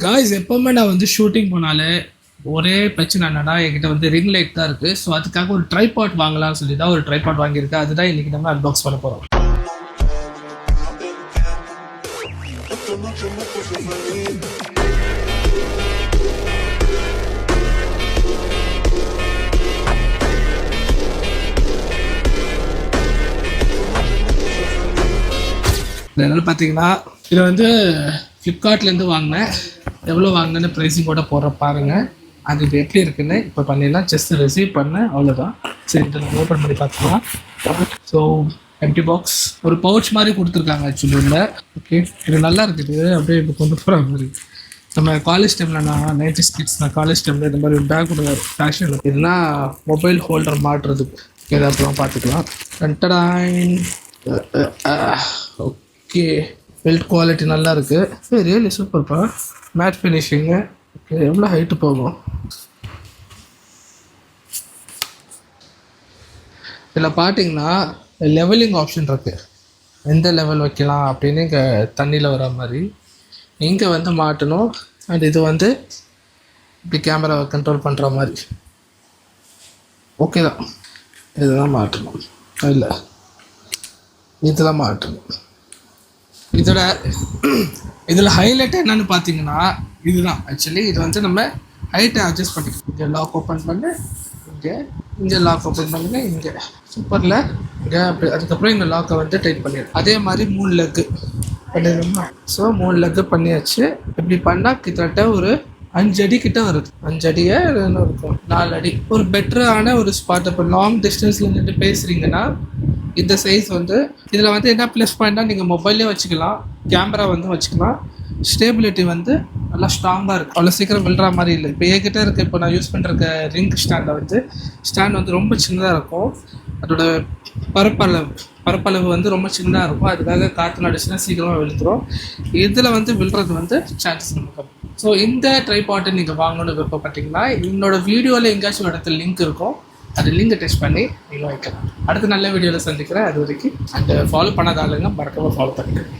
Guys எப்போவுமே நான் வந்து ஷூட்டிங் போனாலே ஒரே பிரச்சனை என்னன்னா என்கிட்ட வந்து ரிங் லைட் தான் இருக்குது. ஸோ அதுக்காக ஒரு ட்ரைபாட் வாங்கலாம்னு சொல்லி தான் ஒரு ட்ரைபாட் வாங்கியிருக்கேன். அதுதான் இன்றைக்கி நம்ம அன்பாக்ஸ் பண்ண போகிறோம். இதனால பார்த்தீங்கன்னா இதை வந்து ஃப்ளிப்கார்ட்லேருந்து வாங்கினேன். எவ்வளோ வாங்கினேன்னு ப்ரைஸிங்கோட போடுற பாருங்கள். அது இப்போ எப்படி இருக்குன்னு இப்போ பண்ணிடலாம். ஜஸ்ட் ரிசீவ் பண்ணேன், அவ்வளோதான். சரி, இதை நம்ம ஓப்பன் பண்ணி பார்த்துக்கலாம். ஸோ எம்டி பாக்ஸ், ஒரு பவுச் மாதிரி கொடுத்துருக்காங்க ஆக்சுவலி இல்லை. ஓகே, இது நல்லா இருக்குது. அப்படியே இப்போ கொண்டு போகிற மாதிரி நம்ம காலேஜ் டைமில் நான் 90s கிட்ஸ் நான் காலேஜ் டைமில் இந்த மாதிரி பேக் கொடுக்குற ஃபேஷன் இதுனா மொபைல் ஹோல்டர் மாட்டுறதுக்கு எதாவது அப்புறம் பார்த்துக்கலாம். ஓகே, பில்ட் குவாலிட்டி நல்லா இருக்குது. ரியலி சூப்பர்ப்பா. Matte finishing. ஓகே, எவ்வளோ ஹைட்டு போகும் இதில் பார்த்தீங்கன்னா லெவலிங் ஆப்ஷன் இருக்குது. எந்த லெவல் வைக்கலாம் அப்படின்னு இங்கே தண்ணியில் வர மாதிரி இங்கே வந்து மாட்டணும். அண்ட் இது வந்து இப்படி கேமராவை கண்ட்ரோல் பண்ணுற மாதிரி. ஓகே தான், இதுதான் மாட்டணும். இல்லை, இதெல்லாம் மாட்டணும். இதில் ஹைலைட் என்னன்னு பார்த்தீங்கன்னா இதுதான். ஆக்சுவலி இது வந்து நம்ம ஹைட்டை அட்ஜஸ்ட் பண்ணிக்கலாம். இங்கே லாக் ஓப்பன் பண்ணு, இங்கே லாக் ஓப்பன் பண்ணுங்க, இங்கே சூப்பரில் இங்கே அப்படி. அதுக்கப்புறம் இங்கே லாக்கை வந்து டைட் பண்ணிடுறோம். அதே மாதிரி 3 லெக்கு பண்ணிடுறோமா. ஸோ 3 லெக்கு பண்ணியாச்சு. இப்படி பண்ணால் கிட்டத்தட்ட ஒரு 5 அடி கிட்ட வருது. 5 அடியே இருக்கும், 4 அடி. ஒரு பெட்டரான ஒரு ஸ்பாட். இப்போ லாங் டிஸ்டன்ஸில் நின்று பேசுகிறீங்கன்னா இந்த சைஸ் வந்து இதில் வந்து என்ன ப்ளஸ் பாயிண்ட்னா நீங்கள் மொபைல்லே வச்சுக்கலாம், கேமரா வந்து வச்சுக்கலாம். ஸ்டேபிலிட்டி வந்து நல்லா ஸ்ட்ராங்காக இருக்குது. அவ்வளோ சீக்கிரம் விழுற மாதிரி இல்லை. இப்போ என்கிட்ட இருக்க இப்போ நான் யூஸ் பண்ணுற ரிங் ஸ்டாண்டில் வந்து ஸ்டாண்ட் வந்து ரொம்ப சின்னதாக இருக்கும். அதோட பரப்பளவு வந்து ரொம்ப சின்னதாக இருக்கும். அதுக்காக காற்று நடிச்சுன்னா சீக்கிரமாக விழுத்துரும். இதில் வந்து விழுறது வந்து சான்சஸ் நமக்கு. ஸோ இந்த ட்ரைபாட்டை நீங்கள் வாங்கணும்னு விருப்பப்பட்டீங்கன்னா என்னோட வீடியோவில் எங்கேயாச்சும் இடத்துல லிங்க் இருக்கும். அது லிங்கை டெஸ்ட் பண்ணி நீங்கள் வைக்கலாம். அடுத்த நல்ல வீடியோவில் சந்திக்கிறேன். அது வரைக்கும் அண்ட் ஃபாலோ பண்ணாத ஆளுங்க மறக்காமல் ஃபாலோ பண்ணிக்கிறேன்.